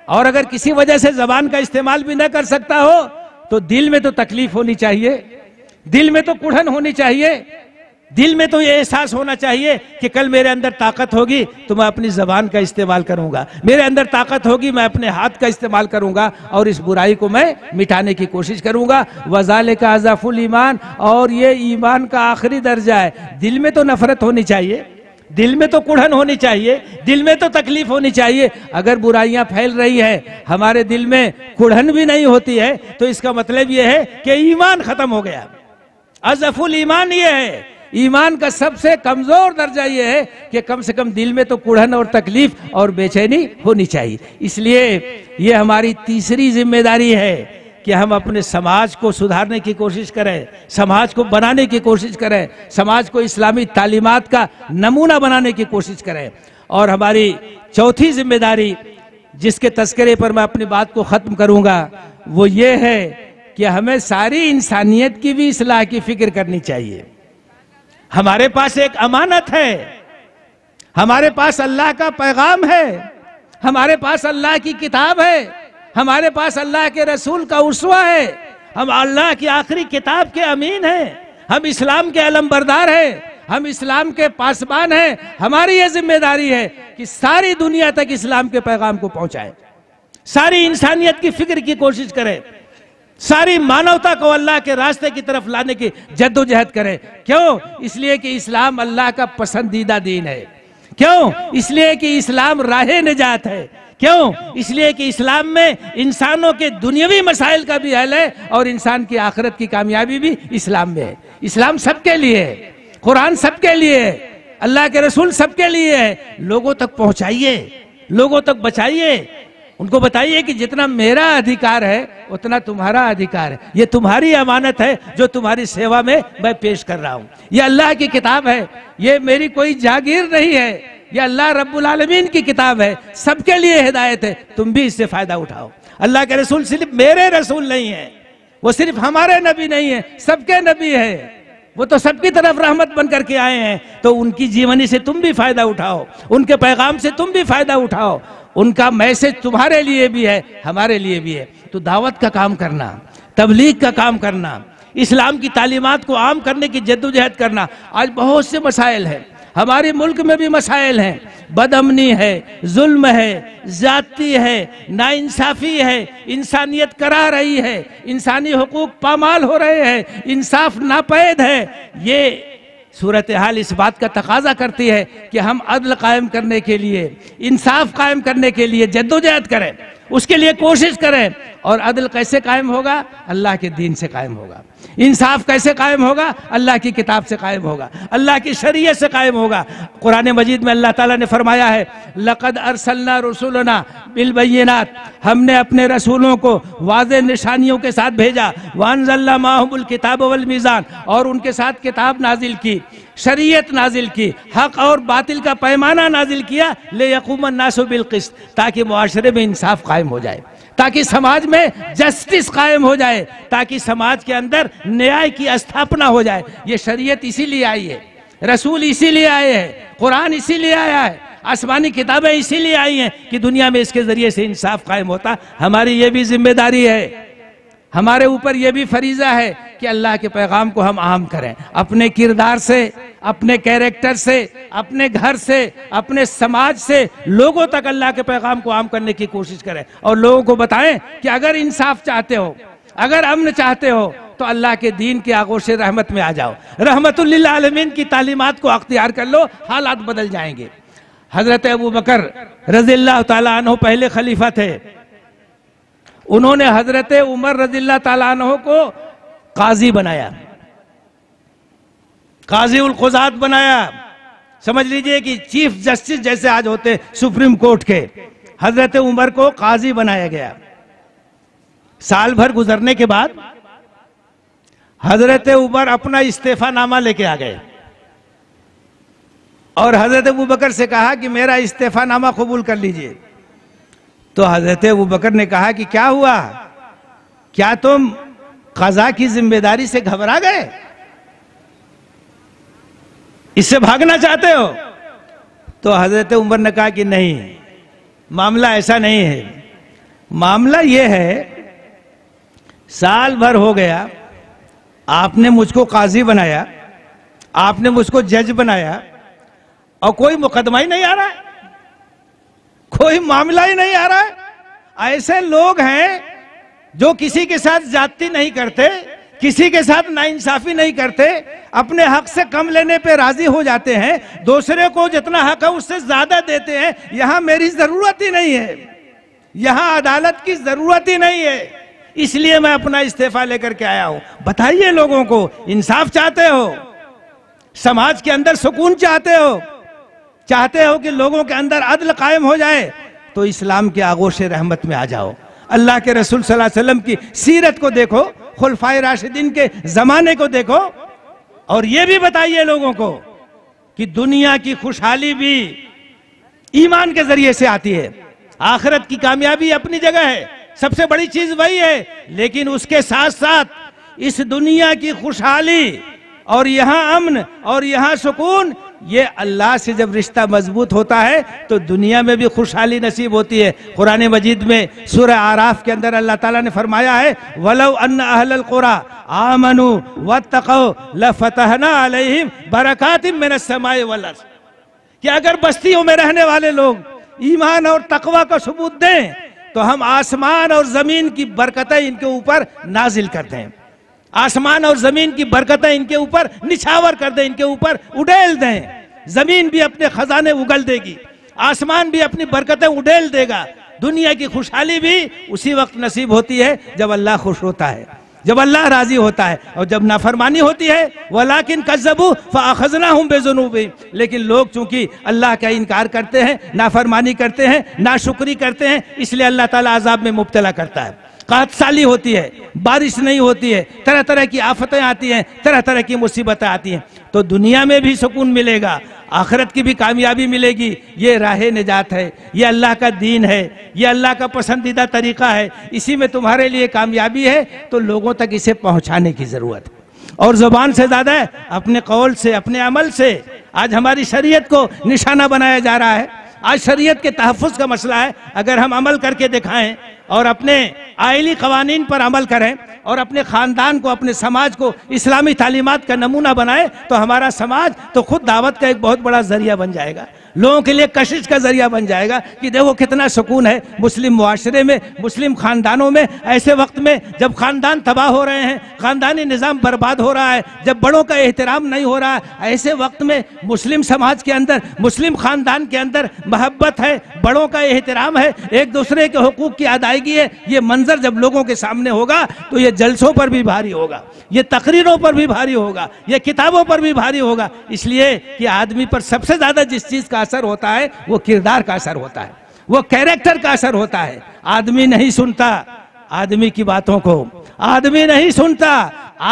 اور اگر کسی وجہ سے زبان کا استعمال بھی نہ کر سکتا ہو تو دل میں تو تکلیف ہونی چاہیے، دل میں تو کڑھن ہونی چاہیے، دل میں تو یہ احساس ہونا چاہیے کہ کل میرے اندر طاقت ہوگی تو میں اپنی زبان کا استعمال کروں گا، میرے اندر طاقت ہوگی میں اپنے ہاتھ کا استعمال کروں گا اور اس برائی کو میں مٹانے کی کوشش کروں گا۔ وَذَلِكَ أَضْعَفُ الْإِيمَانِ، اور یہ ایمان کا آخری درجہ ہے۔ دل میں تو نفرت ہونی چاہیے، دل میں تو کڑھن ہونی چاہیے، دل میں تو تکلیف ہونی چاہیے۔ اگر برائیاں پھیل رہی ہیں، ہمارے دل میں کڑھن بھی نہیں ہوتی ہے تو اس کا مطلب یہ ہے کہ ایمان ختم ہو گیا۔ اضعف الایمان یہ ہے، ایمان کا سب سے کمزور درجہ یہ ہے کہ کم سے کم دل میں تو کڑھن اور تکلیف اور بے چینی ہونی چاہیے۔ اس لیے یہ ہماری تیسری ذمہ داری ہے کہ ہم اپنے سماج کو سدھارنے کی کوشش کریں، سماج کو بنانے کی کوشش کریں، سماج کو اسلامی تعلیمات کا نمونہ بنانے کی کوشش کریں۔ اور ہماری چوتھی ذمہ داری جس کے تذکرے پر میں اپنی بات کو ختم کروں گا وہ یہ ہے کہ ہمیں ساری انسانیت کی بھی اصلاح کی فکر کرنی چاہیے۔ ہمارے پاس ایک امانت ہے، ہمارے پاس اللہ کا پیغام ہے، ہمارے پاس اللہ کی کتاب ہے، ہمارے پاس اللہ کے رسول کا اسوہ ہے، ہم اللہ کی آخری کتاب کے امین ہیں، ہم اسلام کے علم بردار ہیں، ہم اسلام کے پاسبان ہیں۔ ہماری یہ ذمہ داری ہے کہ ساری دنیا تک اسلام کے پیغام کو پہنچائیں، ساری انسانیت کی فکر کی کوشش کریں۔ ساری مانوتا کو اللہ کے راستے کی طرف لانے کی جد و جہد کریں۔ کیوں؟ اس لیے کہ اسلام اللہ کا پسندیدہ دین ہے۔ کیوں؟ اس لیے کہ اسلام راہ نجات ہے۔ کیوں؟ اس لیے کہ اسلام میں انسانوں کے دنیاوی مسائل کا بھی حل ہے اور انسان کی آخرت کی کامیابی بھی اسلام میں ہے۔ اسلام سب کے لیے ہے، قرآن سب کے لیے ہے، اللہ کے رسول سب کے لیے ہے۔ لوگوں تک پہنچائیے، لوگوں تک بچائیے، ان کو بتائیے کہ جتنا میرا ادھیکار ہے اتنا تمہارا ادھیکار ہے، یہ تمہاری امانت ہے جو تمہاری سیوا میں پیش کر رہا ہوں۔ یہ اللہ کی کتاب ہے، یہ میری کوئی جاگیر نہیں ہے، یہ اللہ رب العالمین کی کتاب ہے، سب کے لیے ہدایت ہے، تم بھی اس سے فائدہ اٹھاؤ۔ اللہ کے رسول صرف میرے رسول نہیں ہیں، وہ صرف ہمارے نبی نہیں ہیں، سب کے نبی ہیں، وہ تو سب کی طرف رحمت بن کر کے آئے ہیں، تو ان کی جیونی سے تم بھی فائدہ اٹھاؤ، ان کے پیغام سے تم بھی فائدہ اٹھاؤ، ان کا میسج تمہارے لیے بھی ہے، ہمارے لیے بھی ہے۔ تو دعوت کا کام کرنا، تبلیغ کا کام کرنا، اسلام کی تعلیمات کو عام کرنے کی جدوجہد کرنا۔ آج بہت سے مسائل ہیں، ہمارے ملک میں بھی مسائل ہیں، بد امنی ہے، ظلم ہے، زیادتی ہے، ناانصافی ہے، انسانیت کرا رہی ہے، انسانی حقوق پامال ہو رہے ہیں، انصاف ناپید ہے۔ یہ صورتحال اس بات کا تقاضا کرتی ہے کہ ہم عدل قائم کرنے کے لیے، انصاف قائم کرنے کے لیے جدوجہد کریں، اس کے لیے کوشش کریں۔ اور عدل کیسے قائم ہوگا؟ اللہ کے دین سے قائم ہوگا۔ انصاف کیسے قائم ہوگا؟ اللہ کی کتاب سے قائم ہوگا، اللہ کی شریعت سے قائم ہوگا۔ قرآن مجید میں اللہ تعالیٰ نے فرمایا ہے لَقَدْ أَرْسَلْنَا رُسُلُنَا بِالْبَيِّنَاتِ، ہم نے اپنے رسولوں کو واضح نشانیوں کے ساتھ بھیجا، وَأَنزَلْنَا مَعَهُمُ الْكِتَابَ وَالْمِيزَانَ، اور ان کے ساتھ کتاب نازل کی، شریعت نازل کی، حق اور باطل کا پیمانہ نازل کیا، لِيَقُومَ النَّاسُ بِالْقِسْطِ، تاکہ معاشرے میں انصاف قائم ہو جائے، تاکہ سماج میں جسٹس قائم ہو جائے، تاکہ سماج کے اندر نیائے کی استھاپنا ہو جائے۔ یہ شریعت اسی لیے آئی ہے، رسول اسی لیے آئے ہیں، قرآن اسی لیے آیا ہے، آسمانی کتابیں اسی لیے آئی ہیں کہ دنیا میں اس کے ذریعے سے انصاف قائم ہوتا۔ ہماری یہ بھی ذمہ داری ہے، ہمارے اوپر یہ بھی فریضہ ہے کہ اللہ کے پیغام کو ہم عام کریں، اپنے کردار سے، اپنے کیریکٹر سے، اپنے گھر سے، اپنے سماج سے لوگوں تک اللہ کے پیغام کو عام کرنے کی کوشش کریں، اور لوگوں کو بتائیں کہ اگر انصاف چاہتے ہو، اگر امن چاہتے ہو تو اللہ کے دین کے آغوش رحمت میں آ جاؤ، رحمت للعالمین کی تعلیمات کو اختیار کر لو، حالات بدل جائیں گے۔ حضرت ابوبکر رضی اللہ تعالیٰ عنہ پہلے خلیفہ تھے، انہوں نے حضرت عمر رضی اللہ تعالیٰ عنہ کو قاضی بنایا، قاضی القضات بنایا۔ سمجھ لیجئے کہ چیف جسٹس جیسے آج ہوتے سپریم کورٹ کے، حضرت عمر کو قاضی بنایا گیا۔ سال بھر گزرنے کے بعد حضرت عمر اپنا استعفیٰ نامہ لے کے آ گئے اور حضرت ابوبکر سے کہا کہ میرا استعفیٰ نامہ قبول کر لیجئے۔ تو حضرت ابوبکر نے کہا کہ کیا ہوا؟ کیا تم قضا کی ذمہ داری سے گھبرا گئے؟ اس سے بھاگنا چاہتے ہو؟ تو حضرت عمر نے کہا کہ نہیں، معاملہ ایسا نہیں ہے، معاملہ یہ ہے سال بھر ہو گیا، آپ نے مجھ کو قاضی بنایا، آپ نے مجھ کو جج بنایا، اور کوئی مقدمہ ہی نہیں آ رہا ہے، کوئی معاملہ ہی نہیں آ رہا ہے۔ ایسے لوگ ہیں جو کسی کے ساتھ زیادتی نہیں کرتے، کسی کے ساتھ ناانصافی نہیں کرتے، اپنے حق سے کم لینے پہ راضی ہو جاتے ہیں، دوسرے کو جتنا حق ہے اس سے زیادہ دیتے ہیں۔ یہاں میری ضرورت ہی نہیں ہے، یہاں عدالت کی ضرورت ہی نہیں ہے، اس لیے میں اپنا استعفیٰ لے کر کے آیا ہوں۔ بتائیے لوگوں کو، انصاف چاہتے ہو، سماج کے اندر سکون چاہتے ہو، چاہتے ہو کہ لوگوں کے اندر عدل قائم ہو جائے، تو اسلام کے آغوش رحمت میں آ جاؤ۔ اللہ کے رسول صلی اللہ علیہ وسلم کی سیرت کو دیکھو، خلفائے راشدین کے زمانے کو دیکھو، اور یہ بھی بتائیے لوگوں کو کہ دنیا کی خوشحالی بھی ایمان کے ذریعے سے آتی ہے، آخرت کی کامیابی اپنی جگہ ہے، سب سے بڑی چیز وہی ہے، لیکن اس کے ساتھ ساتھ اس دنیا کی خوشحالی اور یہاں امن اور یہاں سکون، یہ اللہ سے جب رشتہ مضبوط ہوتا ہے تو دنیا میں بھی خوشحالی نصیب ہوتی ہے۔ قرآن مجید میں سورہ اعراف کے اندر اللہ تعالیٰ نے فرمایا ہے وَلَوْ أَنَّ أَهْلَ الْقُرَىٰ آمَنُوا وَاتَّقَوْا لَفَتَحْنَا عَلَيْهِمْ بَرَكَاتٍ مِّنَ السَّمَاءِ وَالْأَرْضِ، کہ اگر بستیوں میں رہنے والے لوگ ایمان اور تقوی کا ثبوت دیں تو ہم آسمان اور زمین کی برکتیں ان کے اوپر نازل کرتے ہیں، آسمان اور زمین کی برکتیں ان کے اوپر نچھاور کر دیں، ان کے اوپر اڈیل دیں۔ زمین بھی اپنے خزانے اگل دے گی، آسمان بھی اپنی برکتیں اڈیل دے گا۔ دنیا کی خوشحالی بھی اسی وقت نصیب ہوتی ہے جب اللہ خوش ہوتا ہے، جب اللہ راضی ہوتا ہے، اور جب نافرمانی ہوتی ہے وَلَٰكِنْ كَذَّبُوا فَأَخَذْنَاهُمْ بِذُنُوبِهِمْ، لیکن لوگ چونکہ اللہ کا انکار کرتے ہیں، نافرمانی کرتے ہیں، ناشکری کرتے ہیں، اس لیے اللہ تعالیٰ عذاب میں مبتلا کرتا ہے۔ قحط سالی ہوتی ہے، بارش نہیں ہوتی ہے، طرح طرح کی آفتیں آتی ہیں، طرح طرح کی مصیبتیں آتی ہیں، تو دنیا میں بھی سکون ملے گا، آخرت کی بھی کامیابی ملے گی۔ یہ راہ نجات ہے، یہ اللہ کا دین ہے، یہ اللہ کا پسندیدہ طریقہ ہے، اسی میں تمہارے لیے کامیابی ہے، تو لوگوں تک اسے پہنچانے کی ضرورت ہے۔ اور زبان سے زیادہ ہے اپنے قول سے، اپنے عمل سے۔ آج ہماری شریعت کو نشانہ بنایا جا رہا ہے، آج شریعت کے تحفظ کا مسئلہ ہے۔ اگر ہم عمل کر کے دکھائیں اور اپنے آئلی قوانین پر عمل کریں اور اپنے خاندان کو، اپنے سماج کو اسلامی تعلیمات کا نمونہ بنائیں، تو ہمارا سماج تو خود دعوت کا ایک بہت بڑا ذریعہ بن جائے گا، لوگوں کے لیے کشش کا ذریعہ بن جائے گا کہ دیکھو کتنا سکون ہے مسلم معاشرے میں، مسلم خاندانوں میں۔ ایسے وقت میں جب خاندان تباہ ہو رہے ہیں، خاندانی نظام برباد ہو رہا ہے، جب بڑوں کا احترام نہیں ہو رہا ہے، ایسے وقت میں مسلم سماج کے اندر، مسلم خاندان کے اندر محبت ہے، بڑوں کا احترام ہے، ایک دوسرے کے حقوق کی ادائیگی ہے۔ یہ منظر جب لوگوں کے سامنے ہوگا تو یہ جلسوں پر بھی بھاری ہوگا، یہ تقریروں پر بھی بھاری ہوگا، یہ کتابوں پر بھی بھاری ہوگا، اس لیے کہ آدمی پر سب سے زیادہ جس چیز کا اثر ہوتا ہے وہ کردار کا اثر ہوتا ہے، وہ کیریکٹر کا اثر ہوتا ہے۔ آدمی نہیں سنتا آدمی کی باتوں کو، آدمی نہیں سنتا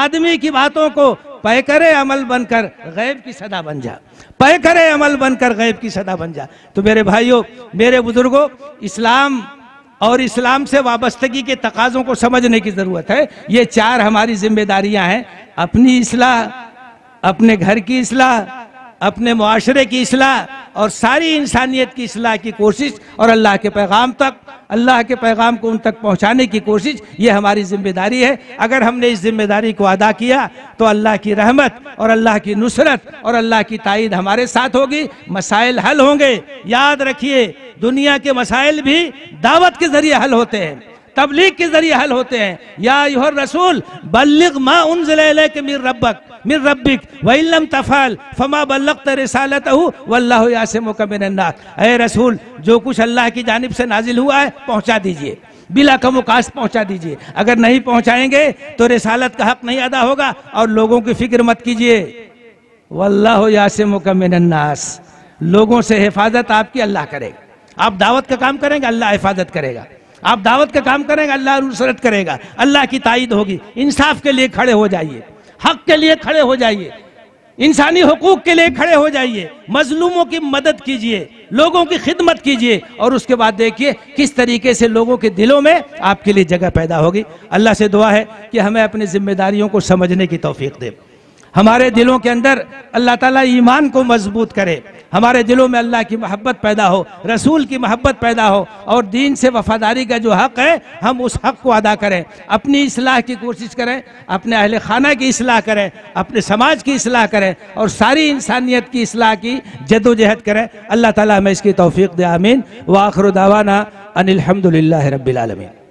آدمی کی باتوں کو۔ پے کرے عمل بن کر غیب کی صدا بن جا، پے کرے عمل بن کر غیب کی صدا بن جا۔ تو میرے بھائیوں، میرے بزرگوں، اسلام اور اسلام سے وابستگی کے تقاضوں کو سمجھنے کی ضرورت ہے۔ یہ چار ہماری ذمہ داریاں ہیں: اپنی اصلاح، اپنے گھر کی اصلاح، اپنے معاشرے کی اصلاح، اور ساری انسانیت کی اصلاح کی کوشش، اور اللہ کے پیغام تک، اللہ کے پیغام کو ان تک پہنچانے کی کوشش، یہ ہماری ذمہ داری ہے۔ اگر ہم نے اس ذمہ داری کو ادا کیا تو اللہ کی رحمت اور اللہ کی نصرت اور اللہ کی تائید ہمارے ساتھ ہوگی، مسائل حل ہوں گے۔ یاد رکھیے، دنیا کے مسائل بھی دعوت کے ذریعے حل ہوتے ہیں، تبلیغ کے ذریعے حل ہوتے ہیں۔ یا ایھا الرسول بلغ ما انزل الیک من ربک وان لم تفعل فما بلغت رسالتہ واللہ یعصمک من الناس۔ اے رسول، جو کچھ اللہ کی جانب سے نازل ہوا ہے پہنچا دیجئے، بلا کم و کاست پہنچا دیجئے۔ اگر نہیں پہنچائیں گے تو رسالت کا حق نہیں ادا ہوگا، اور لوگوں کی فکر مت کیجئے۔ واللہ یعصمک من الناس، لوگوں سے حفاظت آپ کی اللہ کرے گا۔ آپ دعوت کا کام کریں گے، اللہ حفاظت کرے گا۔ آپ دعوت کا کام کریں گے، اللہ نصرت کرے گا، اللہ کی تائید ہوگی۔ انصاف کے لیے کھڑے ہو جائیے، حق کے لیے کھڑے ہو جائیے، انسانی حقوق کے لیے کھڑے ہو جائیے، مظلوموں کی مدد کیجئے، لوگوں کی خدمت کیجئے، اور اس کے بعد دیکھیے کس طریقے سے لوگوں کے دلوں میں آپ کے لیے جگہ پیدا ہوگی۔ اللہ سے دعا ہے کہ ہمیں اپنی ذمہ داریوں کو سمجھنے کی توفیق دے، ہمارے دلوں کے اندر اللہ تعالیٰ ایمان کو مضبوط کرے، ہمارے دلوں میں اللہ کی محبت پیدا ہو، رسول کی محبت پیدا ہو، اور دین سے وفاداری کا جو حق ہے ہم اس حق کو ادا کریں، اپنی اصلاح کی کوشش کریں، اپنے اہل خانہ کی اصلاح کریں، اپنے سماج کی اصلاح کریں، اور ساری انسانیت کی اصلاح کی جد و جہد کریں۔ اللہ تعالیٰ ہمیں اس کی توفیق دے، آمین۔ وآخر دعوانا ان الحمدللہ رب العالمین۔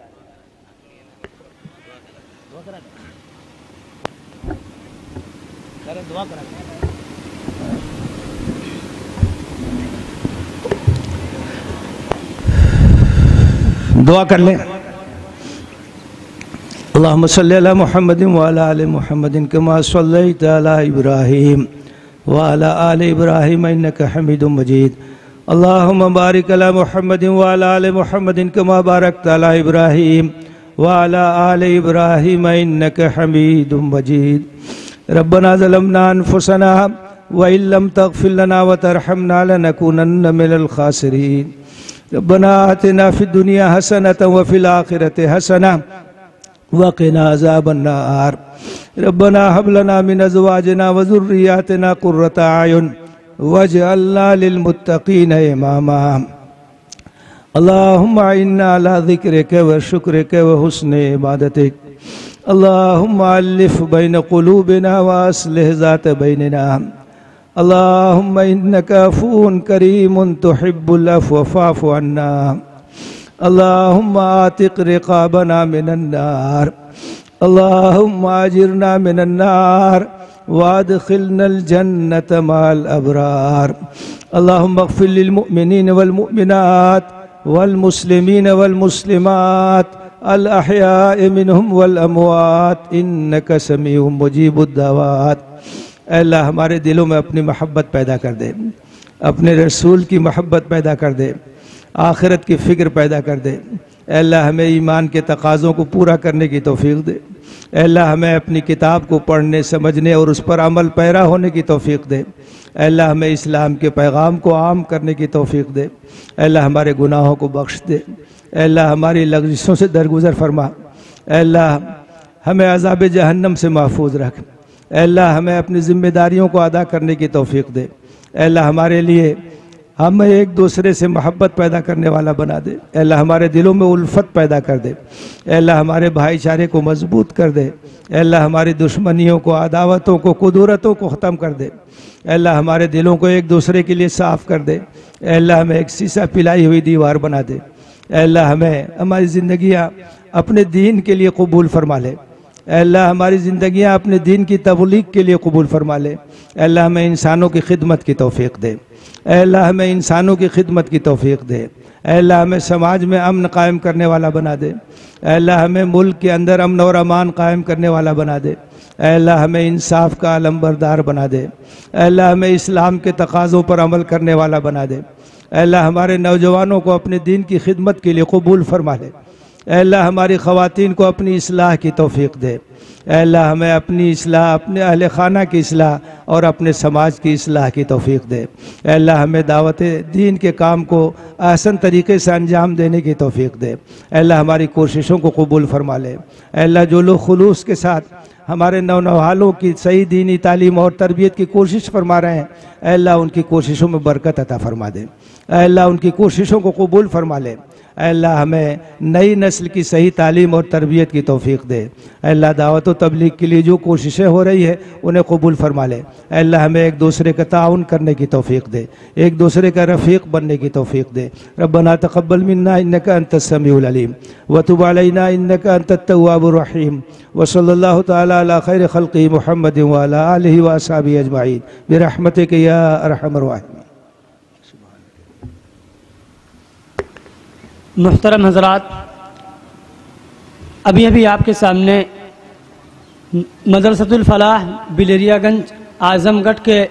دعا کر لیں۔ اللہم صلی علی محمد وعلی آل محمد کما صلیت علی ابراہیم وعلی آل ابراہیم انک حمید مجید۔ اللہم بارک علی محمد وعلی آل محمد کما بارکت علی ابراہیم وعلی آل ابراہیم انک حمید مجید۔ ربنا ظلمنا انفسنا وإن لم تغفر لنا وترحمنا لنكونن من الخاسرين۔ ربنا آتنا في الدنيا حسنة وفي الآخرة حسنة وقنا عذاب النار۔ ربنا هب لنا من أزواجنا وذرياتنا قرة أعين واجعلنا للمتقين إماما۔ اللهم أعنا على ذكرك وشكرك وحسن عبادتك۔ اللهم ألف بين قلوبنا وأصلح ذات بيننا۔ اللهم إنك عفو كريم تحب العفو فاعف عنا۔ اللهم آتق رقابنا من النار اللهم آجرنا من النار وادخلنا الجنة مع الأبرار اللهم اغفر للمؤمنين والمؤمنات والمسلمين والمسلمات الأحياء منهم والأموات إنك سميع مجيب الدعوات۔ اے اللہ ہمارے دلوں میں اپنی محبت پیدا کر دے، اپنے رسول کی محبت پیدا کر دے، آخرت کی فکر پیدا کر دے۔ اے اللہ ہمیں ایمان کے تقاضوں کو پورا کرنے کی توفیق دے۔ اے اللہ ہمیں اپنی کتاب کو پڑھنے، سمجھنے اور اس پر عمل پیرا ہونے کی توفیق دے۔ اے اللہ ہمیں اسلام کے پیغام کو عام کرنے کی توفیق دے۔ اے اللہ ہمارے گناہوں کو بخش دے۔ اے اللہ ہماری لغزشوں سے درگزر فرما۔ اے اللہ ہمیں عذاب جہنم سے محفوظ رکھ۔ اے اللہ ہمیں اپنی ذمہ داریوں کو ادا کرنے کی توفیق دے۔ اے اللہ ہمارے لیے ہمیں ایک دوسرے سے محبت پیدا کرنے والا بنا دے۔ اے اللہ ہمارے دلوں میں الفت پیدا کر دے۔ اے اللہ ہمارے بھائی چارے کو مضبوط کر دے۔ اے اللہ ہماری دشمنیوں کو، عداوتوں کو، کدورتوں کو ختم کر دے۔ اے اللہ ہمارے دلوں کو ایک دوسرے کے لیے صاف کر دے۔ اے اللہ ہمیں ایک سیسا پلائی ہوئی دیوار بنا دے۔ اے اللہ ہماری زندگیاں اپنے دین کے لیے قبول فرما لے۔ اے اللہ ہماری زندگیاں اپنے دین کی تبلیغ کے لیے قبول فرما لے۔ اے اللہ ہمیں انسانوں کی خدمت کی توفیق دے۔ اے اللہ ہمیں انسانوں کی خدمت کی توفیق دے۔ اے اللہ ہمیں سماج میں امن قائم کرنے والا بنا دے۔ اے اللہ ہمیں ملک کے اندر امن اور امان قائم کرنے والا بنا دے۔ اے اللہ ہمیں انصاف کا علمبردار بنا دے۔ اے اللہ ہمیں اسلام کے تقاضوں پر عمل کرنے والا بنا دے۔ اے اللہ ہمارے نوجوانوں کو اپنے دین کی خدمت کے لیے قبول فرما لے۔ اے اللہ ہماری خواتین کو اپنی اصلاح کی توفیق دے۔ اے اللہ ہمیں اپنی اصلاح، اپنے اہل خانہ کی اصلاح اور اپنے سماج کی اصلاح کی توفیق دے۔ اے اللہ ہمیں دعوت دین کے کام کو احسن طریقے سے انجام دینے کی توفیق دے۔ اے اللہ ہماری کوششوں کو قبول فرما لے۔ اے اللہ جو لوگ خلوص کے ساتھ ہمارے نونہالوں کی صحیح دینی تعلیم اور تربیت کی کوشش فرما رہے ہیں، اے اللہ ان کی کوششوں میں برکت عطا فرما دے۔ اے اللہ ان کی کوششوں کو قبول فرما لے۔ اے اللہ ہمیں نئی نسل کی صحیح تعلیم اور تربیت کی توفیق دے۔ اے اللہ دعوت و تبلیغ کے لیے جو کوششیں ہو رہی ہے انہیں قبول فرما لے۔ اے اللہ ہمیں ایک دوسرے کا تعاون کرنے کی توفیق دے، ایک دوسرے کا رفیق بننے کی توفیق دے۔ ربنا تقبل منا انک انت السمیع العلیم وتب علینا انک انت التواب الرحیم وصلی اللہ تعالی علی خیر خلقہ محمد وعلی آلہ واصحابہ اجمعین برحمتک یا ارحم الراحمین۔ محترم حضرات، ابھی آپ کے سامنے مدرسۃ الفلاح بلریا گنج اعظم گڑھ کے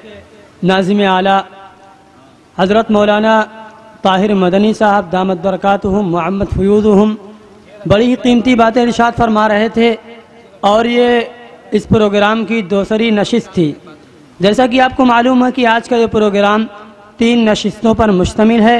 ناظم اعلیٰ حضرت مولانا طاہر مدنی صاحب دامت برکاتہم محمد فیوضہم بڑی ہی قیمتی باتیں ارشاد فرما رہے تھے، اور یہ اس پروگرام کی دوسری نشست تھی۔ جیسا کہ آپ کو معلوم ہے کہ آج کا یہ پروگرام 3 نشستوں پر مشتمل ہے۔